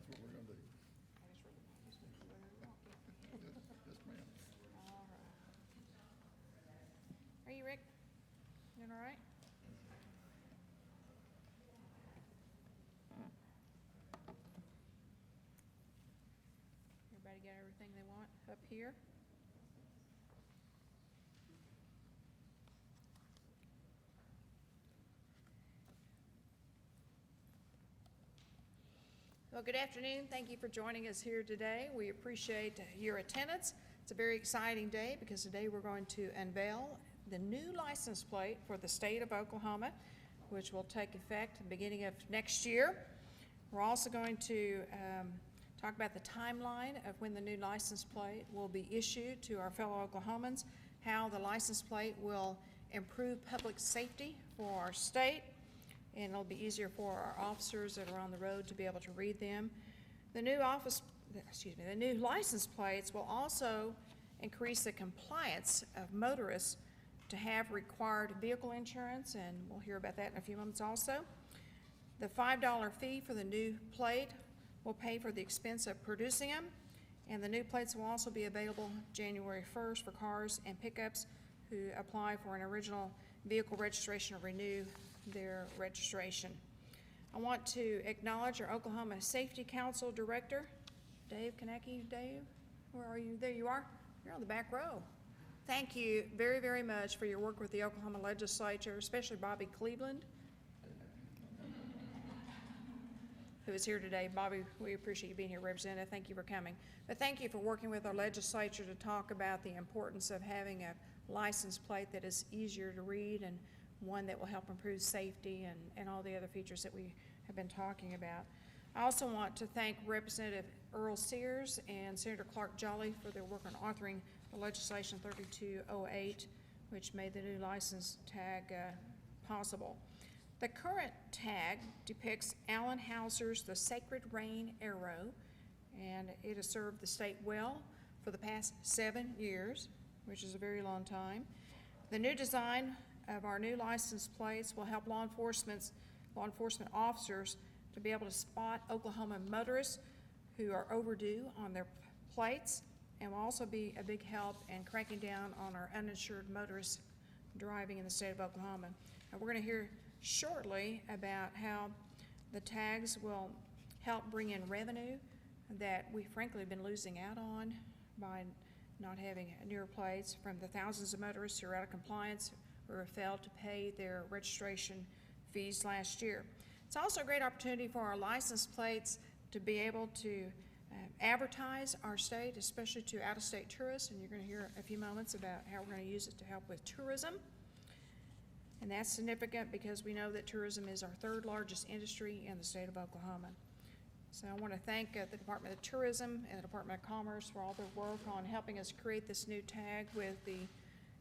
That's what we're gonna do. I just really want this one to where we walk in. Yes, ma'am. All right. Are you, Rick? Doing all right? Everybody got everything they want up here? Well, good afternoon. Thank you for joining us here today. We appreciate your attendance. It's a very exciting day because today we're going to unveil the new license plate for the state of Oklahoma, which will take effect at the beginning of next year. We're also going to talk about the timeline of when the new license plate will be issued to our fellow Oklahomans, how the license plate will improve public safety for our state, and it'll be easier for our officers that are on the road to be able to read them. The new license plates will also increase the compliance of motorists to have required vehicle insurance, and we'll hear about that in a few moments also. The $5 fee for the new plate will pay for the expense of producing them, and the new plates will also be available January 1st for cars and pickups who apply for an original vehicle registration or renew their registration. I want to acknowledge our Oklahoma Safety Council Director, Dave Konecki. Dave, where are you? There you are. You're on the back row. Thank you very, very much for your work with the Oklahoma Legislature, especially Bobby Cleveland, who is here today. Bobby, we appreciate you being here, Representative. Thank you for coming. But thank you for working with our legislature to talk about the importance of having a license plate that is easier to read and one that will help improve safety and all the other features that we have been talking about. I also want to thank Representative Earl Sears and Senator Clark Jolly for their work on authoring the legislation 3208, which made the new license tag possible. The current tag depicts Alan Hauser's The Sacred Rain Arrow, and it has served the state well for the past 7 years, which is a very long time. The new design of our new license plates will help law enforcement officers to be able to spot Oklahoma motorists who are overdue on their plates, and will also be a big help in cracking down on our uninsured motorists driving in the state of Oklahoma. And we're going to hear shortly about how the tags will help bring in revenue that we frankly have been losing out on by not having newer plates from the thousands of motorists who are out of compliance or have failed to pay their registration fees last year. It's also a great opportunity for our license plates to be able to advertise our state, especially to out-of-state tourists, and you're going to hear a few moments about how we're going to use it to help with tourism. And that's significant because we know that tourism is our third largest industry in the state of Oklahoma. So I want to thank the Department of Tourism and the Department of Commerce for all their work on helping us create this new tag with the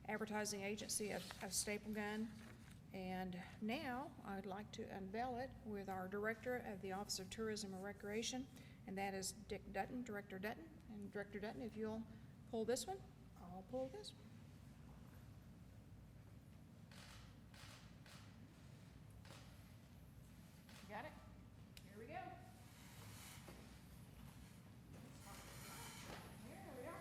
advertising agency of Staple Gun. And now I'd like to unveil it with our Director of the Office of Tourism and Recreation, and that is Dick Dutton, Director Dutton. And Director Dutton, if you'll pull this one, I'll pull this one. Got it? Here we go. Here we are.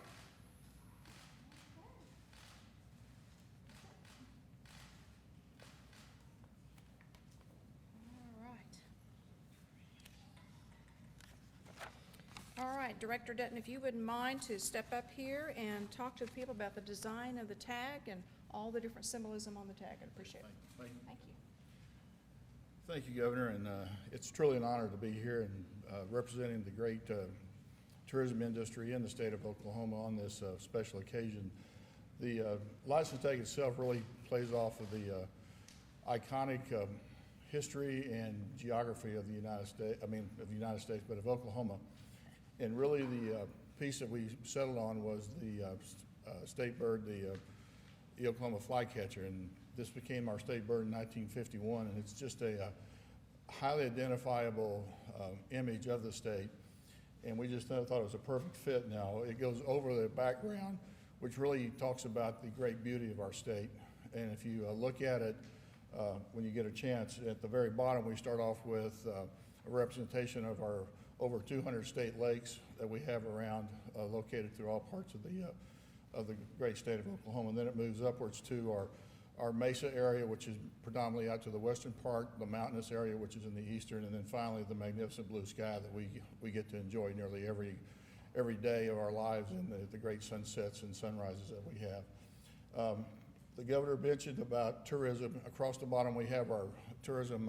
All right, Director Dutton, if you wouldn't mind to step up here and talk to the people about the design of the tag and all the different symbolism on the tag. I'd appreciate it. Thank you. Thank you. Thank you, Governor, and it's truly an honor to be here and representing the great tourism industry in the state of Oklahoma on this special occasion. The license tag itself really plays off of the iconic history and geography of the United States, but of Oklahoma. And really the piece that we settled on was the state bird, the Oklahoma flycatcher, and this became our state bird in 1951, and it's just a highly identifiable image of the state, and we just thought it was a perfect fit. Now it goes over the background, which really talks about the great beauty of our state. And if you look at it when you get a chance, at the very bottom we start off with a representation of our over 200 state lakes that we have around, located through all parts of the great state of Oklahoma. And then it moves upwards to our mesa area, which is predominantly out to the western part, the mountainous area, which is in the eastern, and then finally the magnificent blue sky that we get to enjoy nearly every day of our lives, and the great sunsets and sunrises that we have. The governor mentioned about tourism. Across the bottom, we have our tourism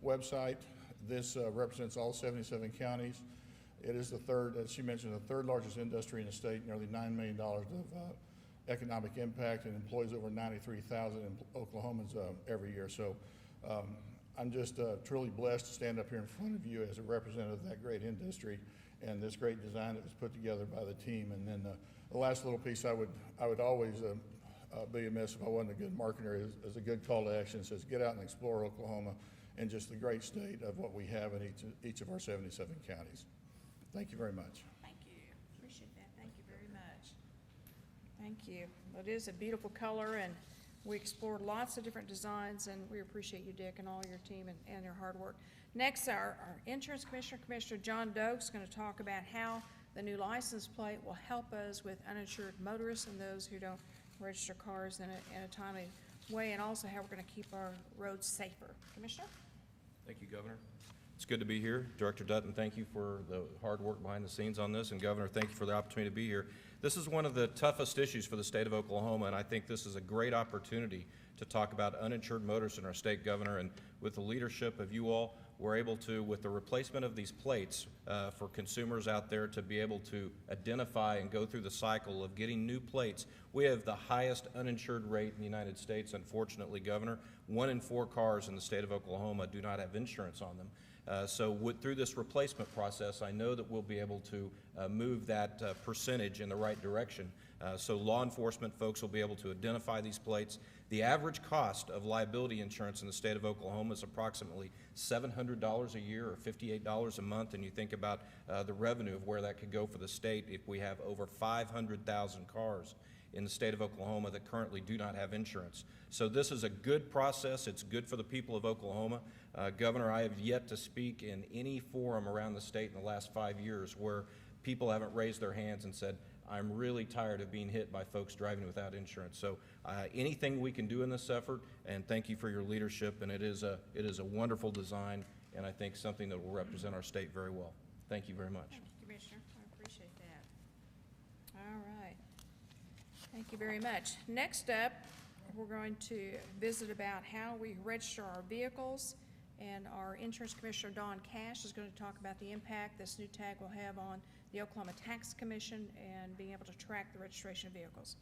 website. This represents all 77 counties. It is the third, as she mentioned, the third largest industry in the state, nearly $9 million of economic impact, and employs over 93,000 Oklahomans every year. So I'm just truly blessed to stand up here in front of you as a representative of that great industry and this great design that was put together by the team. And then the last little piece I would always be amiss if I wasn't a good marketer is a good call to action. It says get out and explore Oklahoma and just the great state of what we have in each of our 77 counties. Thank you very much. Thank you. Appreciate that. Thank you very much. Thank you. Well, it is a beautiful color, and we explored lots of different designs, and we appreciate you, Dick, and all your team and your hard work. Next, our Insurance Commissioner, Commissioner John Doak, is going to talk about how the new license plate will help us with uninsured motorists and those who don't register cars in a timely way, and also how we're going to keep our roads safer. Commissioner? Thank you, Governor. It's good to be here. Director Dutton, thank you for the hard work behind the scenes on this, and Governor, thank you for the opportunity to be here. This is one of the toughest issues for the state of Oklahoma, and I think this is a great opportunity to talk about uninsured motorists in our state, Governor, and with the leadership of you all, we're able to, with the replacement of these plates for consumers out there to be able to identify and go through the cycle of getting new plates. We have the highest uninsured rate in the United States, unfortunately, Governor. 1 in 4 cars in the state of Oklahoma do not have insurance on them. Through this replacement process, I know that we'll be able to move that percentage in the right direction. So law enforcement folks will be able to identify these plates. The average cost of liability insurance in the state of Oklahoma is approximately $700 a year or $58 a month, and you think about the revenue of where that could go for the state if we have over 500,000 cars in the state of Oklahoma that currently do not have insurance. So this is a good process. It's good for the people of Oklahoma. Governor, I have yet to speak in any forum around the state in the last 5 years where people haven't raised their hands and said, I'm really tired of being hit by folks driving without insurance. So anything we can do in this effort, and thank you for your leadership, and it is a wonderful design, and I think something that will represent our state very well. Thank you very much. Thank you, Commissioner. I appreciate that. All right. Thank you very much. Next up, we're going to visit about how we register our vehicles, and our Insurance Commissioner, Don Cash, is going to talk about the impact this new tag will have on the Oklahoma Tax Commission and being able to track the registration of vehicles.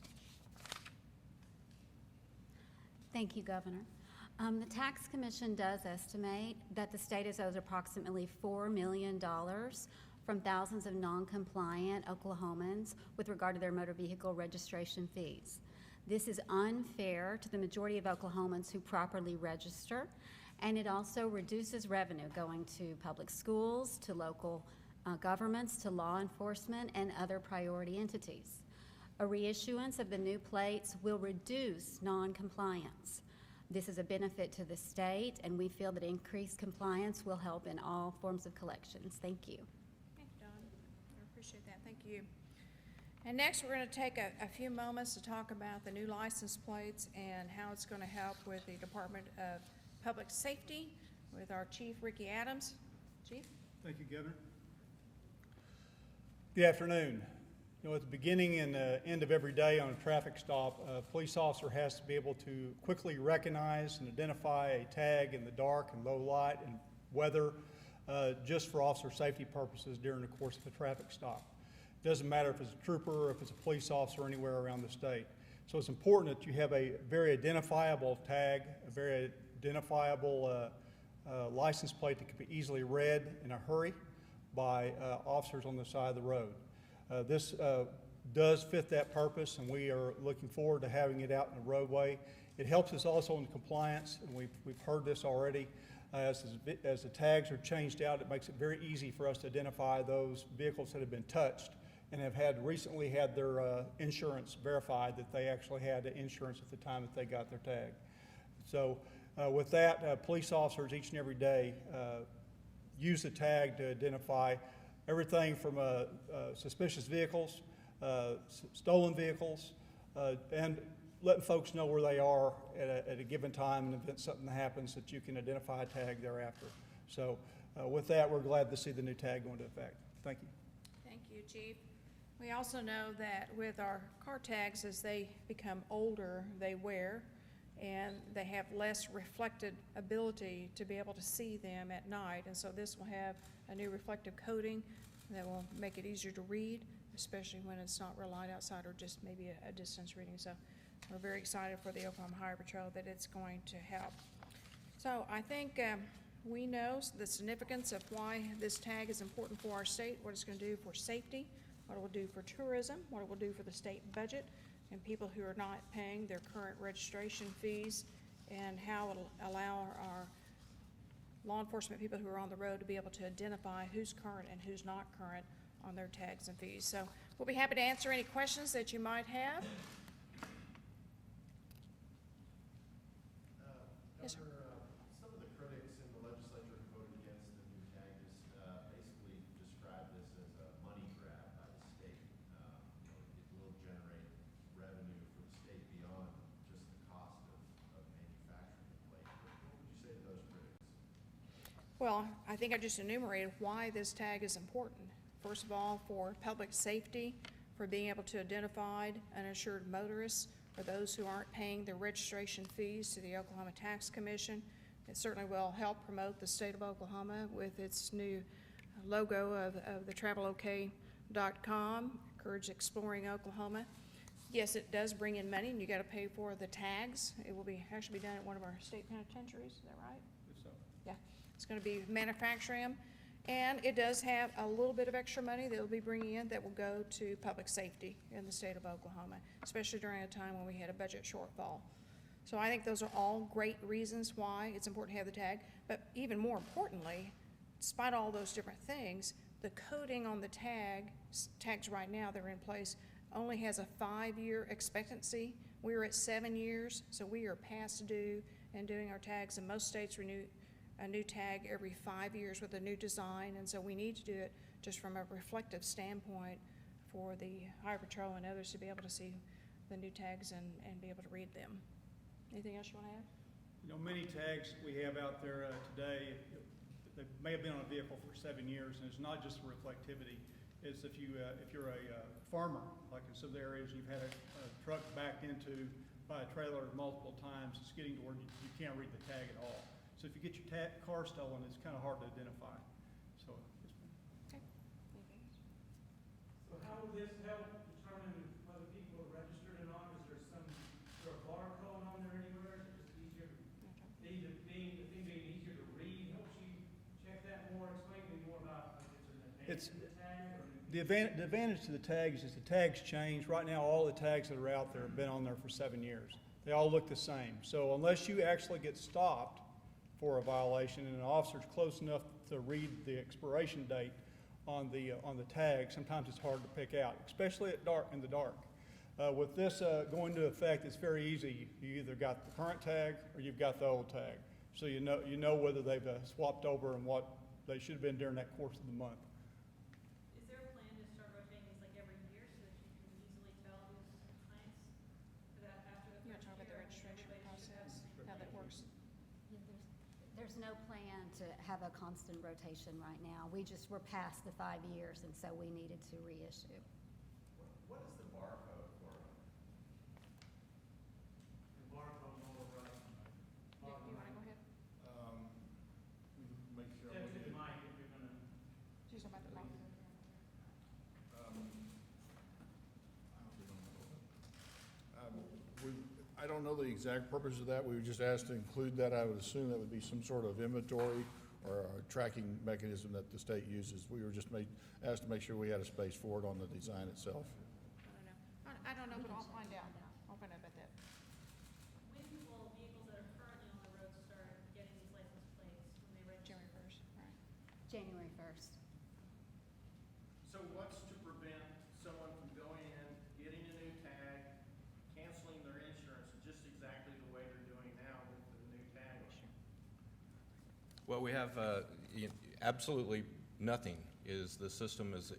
Thank you, Governor. The Tax Commission does estimate that the state is owed approximately $4 million from thousands of non-compliant Oklahomans with regard to their motor vehicle registration fees. This is unfair to the majority of Oklahomans who properly register, and it also reduces revenue going to public schools, to local governments, to law enforcement, and other priority entities. A reissuance of the new plates will reduce non-compliance. This is a benefit to the state, and we feel that increased compliance will help in all forms of collections. Thank you. Thank you, Don. I appreciate that. Thank you. And next, we're going to take a few moments to talk about the new license plates and how it's going to help with the Department of Public Safety with our Chief, Ricky Adams. Chief? Thank you, Governor. Good afternoon. You know, at the beginning and end of every day on a traffic stop, a police officer has to be able to quickly recognize and identify a tag in the dark and low light and weather just for officer safety purposes during the course of a traffic stop. It doesn't matter if it's a trooper or if it's a police officer anywhere around the state. So it's important that you have a very identifiable tag, a very identifiable license plate that can be easily read in a hurry by officers on the side of the road. This does fit that purpose, and we are looking forward to having it out in the roadway. It helps us also in compliance, and we've heard this already. As the tags are changed out, it makes it very easy for us to identify those vehicles that have been touched and have recently had their insurance verified that they actually had insurance at the time that they got their tag. So with that, police officers each and every day use the tag to identify everything from suspicious vehicles, stolen vehicles, and letting folks know where they are at a given time, and if something happens, that you can identify a tag thereafter. So with that, we're glad to see the new tag go into effect. Thank you. Thank you, Chief. We also know that with our car tags, as they become older, they wear, and they have less reflected ability to be able to see them at night. And so this will have a new reflective coating that will make it easier to read, especially when it's not real light outside or just maybe a distance reading. So we're very excited for the Oklahoma Highway Patrol that it's going to help. So I think we know the significance of why this tag is important for our state, what it's going to do for safety, what it will do for tourism, what it will do for the state budget, and people who are not paying their current registration fees, and how it'll allow our law enforcement people who are on the road to be able to identify who's current and who's not current on their tags and fees. So we'll be happy to answer any questions that you might have. Yes, sir. Governor, some of the critics in the legislature who voted against the new tag basically described this as a money grab by the state. It will generate revenue for the state beyond just the cost of manufacturing the plate. What would you say to those critics? Well, I think I just enumerated why this tag is important. First of all, for public safety, for being able to identify uninsured motorists, for those who aren't paying their registration fees to the Oklahoma Tax Commission. It certainly will help promote the state of Oklahoma with its new logo of the travelok.com, encourage exploring Oklahoma. Yes, it does bring in money, and you got to pay for the tags. It will actually be done at one of our state penitentiaries. Is that right? So. Yeah, it's going to be manufacturing them, and it does have a little bit of extra money that will be bringing in that will go to public safety in the state of Oklahoma, especially during a time when we had a budget shortfall. So I think those are all great reasons why it's important to have the tag, but even more importantly, despite all those different things, the coding on the tags right now that are in place only has a 5-year expectancy. We're at 7 years, so we are past due in doing our tags, and most states renew a new tag every 5 years with a new design, and so we need to do it just from a reflective standpoint for the Highway Patrol and others to be able to see the new tags and be able to read them. Anything else you want to add? You know, many tags we have out there today, they may have been on a vehicle for 7 years, and it's not just the reflectivity. It's if you're a farmer, like in some of the areas, you've had a truck backed into by a trailer multiple times, it's getting to where you can't read the tag at all. So if you get your car stolen, it's kind of hard to identify. So, Okay. Anything else? So how will this help determine whether people are registered or not? Is there a barcode on there anywhere? Is it just easier, the thing being easier to read helps you check that more? Explain to me more about if it's an advantage to the tag or the advantage to the tags is the tags change. Right now, all the tags that are out there have been on there for 7 years. They all look the same. So unless you actually get stopped for a violation and an officer's close enough to read the expiration date on the tag, sometimes it's hard to pick out, especially in the dark. With this going into effect, it's very easy. You either got the current tag or you've got the old tag, so you know whether they've swapped over and what they should have been during that course of the month. Is there a plan to start rotating these like every year so that you can easily tell who's clients for that after the You want to talk first about the year? registration process, how that works? Yeah, there's no plan to have a constant rotation right now. We're past the 5 years, and so we needed to reissue. What is the barcode for them? the barcode on the right? Nick, you want to go ahead? Make sure. Step to the mic if you're gonna. She's about the barcode. I don't know the exact purpose of that. We were just asked to include that. I would assume that would be some sort of inventory or a tracking mechanism that the state uses. We were just asked to make sure we had a space for it on the design itself. I don't know, but I'll find out. I'll find out about that. When will vehicles that are currently on the road start getting these license plates when they register? January 1st, right. January 1st. So what's to prevent someone from going in, getting a new tag, canceling their insurance just exactly the way they're doing now with the new tag? Well, we have absolutely nothing. is the system is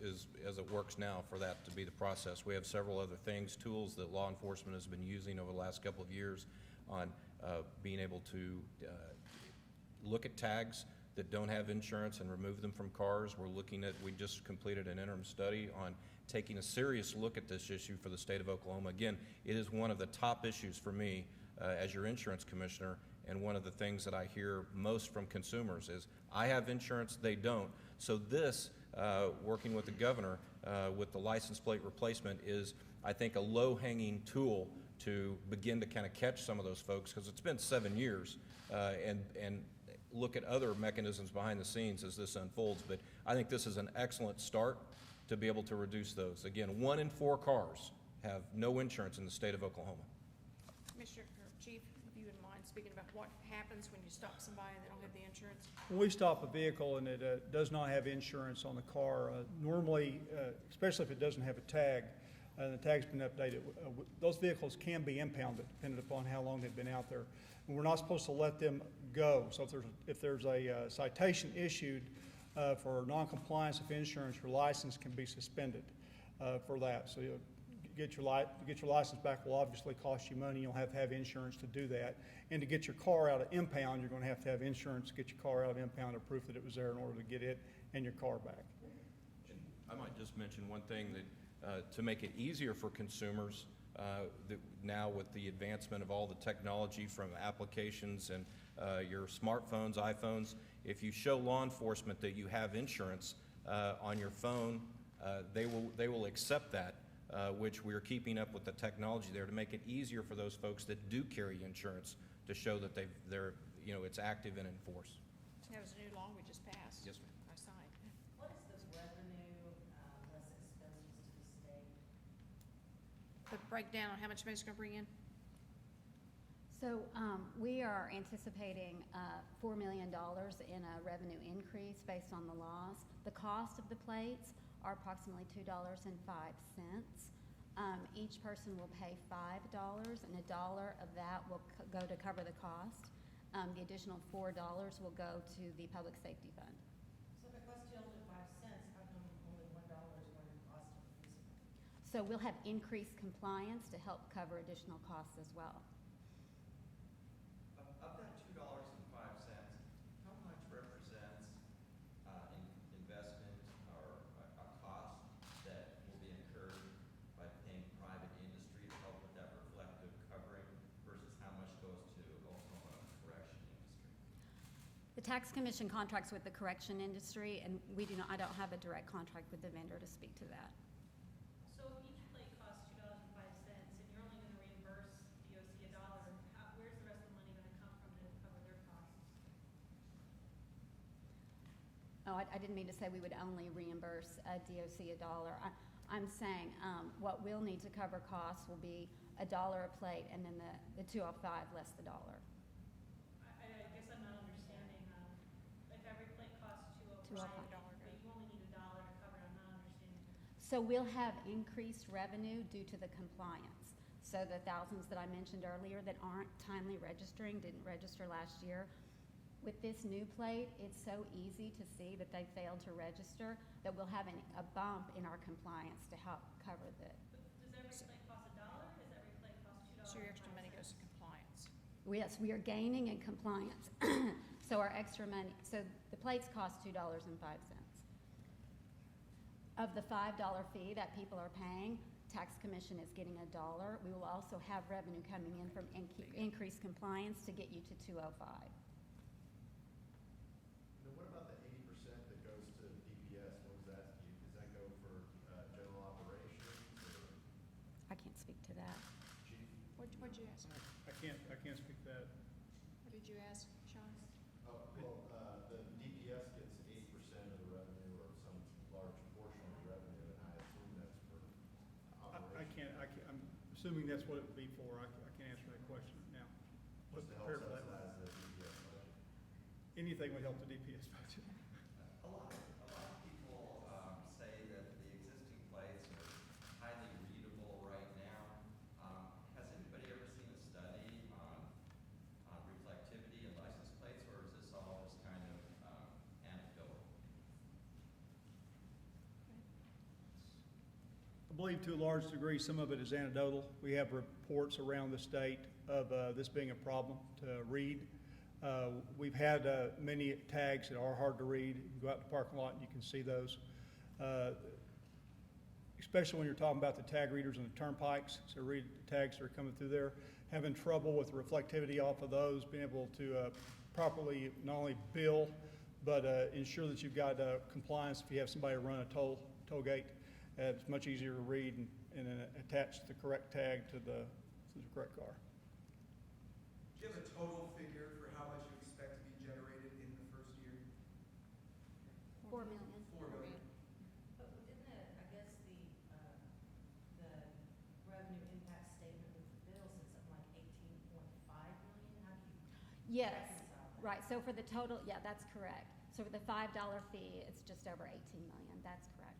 as it works now for that to be the process. We have several other things, tools that law enforcement has been using over the last couple of years on being able to look at tags that don't have insurance and remove them from cars. We just completed an interim study on taking a serious look at this issue for the state of Oklahoma. Again, it is one of the top issues for me as your insurance commissioner, and one of the things that I hear most from consumers is, I have insurance, they don't. So this, working with the governor with the license plate replacement, is, I think, a low-hanging tool to begin to kind of catch some of those folks, because it's been 7 years, and look at other mechanisms behind the scenes as this unfolds. But I think this is an excellent start to be able to reduce those. Again, 1 in 4 cars have no insurance in the state of Oklahoma. Commissioner, or Chief, if you wouldn't mind speaking about what happens when you stop somebody and they don't have the insurance? When we stop a vehicle and it does not have insurance on the car, normally, especially if it doesn't have a tag, and the tag's been updated, those vehicles can be impounded depending upon how long they've been out there. And we're not supposed to let them go. So if there's a citation issued for noncompliance of insurance, your license can be suspended for that. So get your license back will obviously cost you money. You'll have to have insurance to do that. And to get your car out of impound, you're going to have insurance to get your car out of impound, or proof that it was there in order to get it and your car back. I might just mention one thing that to make it easier for consumers, that now with the advancement of all the technology from applications and your smartphones, iPhones, if you show law enforcement that you have insurance on your phone, they will accept that, which we're keeping up with the technology there to make it easier for those folks that do carry insurance to show that it's active and in force. That was a new law we just passed. Yes, ma'am. I signed. What is the revenue less expenses to the state? The breakdown on how much money it's gonna bring in? So we are anticipating $4 million in a revenue increase based on the laws. The cost of the plates are approximately $2.05. Each person will pay $5, and $1 of that will go to cover the cost. The additional $4 will go to the public safety fund. So if it costs $2.05, how come only $1 is going to cost of the police? So we'll have increased compliance to help cover additional costs as well. Of that $2.05, how much represents investment or a cost that will be incurred by paying private industry to help with that reflective covering versus how much goes to Oklahoma correction industry? The tax commission contracts with the correction industry, and I don't have a direct contract with the vendor to speak to that. So if each plate costs $2.05 and you're only gonna reimburse DOC $1, where's the rest of the money gonna come from to cover their costs? Oh, I didn't mean to say we would only reimburse DOC $1. I'm saying what we'll need to cover costs will be $1 a plate, and then the 205 less the $1. I guess I'm not understanding, if every plate costs $2.05, $2.05. but you only need $1 to cover it, I'm not understanding. So we'll have increased revenue due to the compliance. So the thousands that I mentioned earlier that aren't timely registering, didn't register last year. With this new plate, it's so easy to see that they failed to register that we'll have a bump in our compliance to help cover the. But does every plate cost $1, or does every plate cost $2.05? So your extra money goes to compliance. Yes, we are gaining in compliance. So our extra money, so the plates cost $2.05. Of the $5 fee that people are paying, tax commission is getting $1. We will also have revenue coming in from increased compliance to get you to 205. Now, what about the 80% that goes to DPS? What does that do? Does that go for general operations or I can't speak to that. chief? What'd you ask? I can't speak to that. What did you ask, Sean? Oh, well, the DPS gets 80% of the revenue or some large portion of the revenue, and I assume that's for operations. I'm assuming that's what it would be for. I can't answer that question now. What's to help Prepare for that. subsidize the DPS budget? Anything would help the DPS budget. A lot of people say that the existing plates are highly readable right now. Has anybody ever seen a study on reflectivity and license plates, or is this all just kind of anecdotal? believe to a large degree, some of it is anecdotal. We have reports around the state of this being a problem to read. We've had many tags that are hard to read. You can go out to the parking lot and you can see those. Especially when you're talking about the tag readers on the turnpikes, so read the tags that are coming through there. Having trouble with the reflectivity off of those, being able to properly not only bill, but ensure that you've got compliance if you have somebody run a toll gate. It's much easier to read and attach the correct tag to the correct car. Do you have a total figure for how much you expect to be generated in the first year? 4 million. 4 million. But within the, I guess, the revenue impact statement with the bills, it's something like 18.5 million. How do you Yes, reconcile that? right, so for the total, yeah, that's correct. So for the $5 fee, it's just over 18 million, that's correct.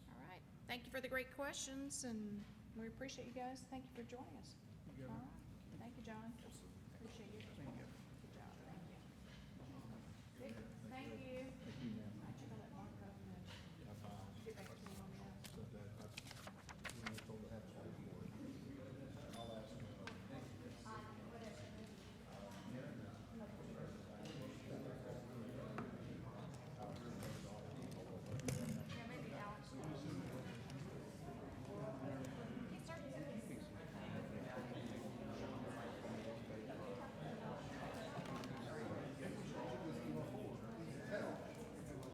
All right. Thank you for the great questions, and we appreciate you guys. Thank you for joining us. You All got it. right. Thank you, John. Appreciate you. Thank you.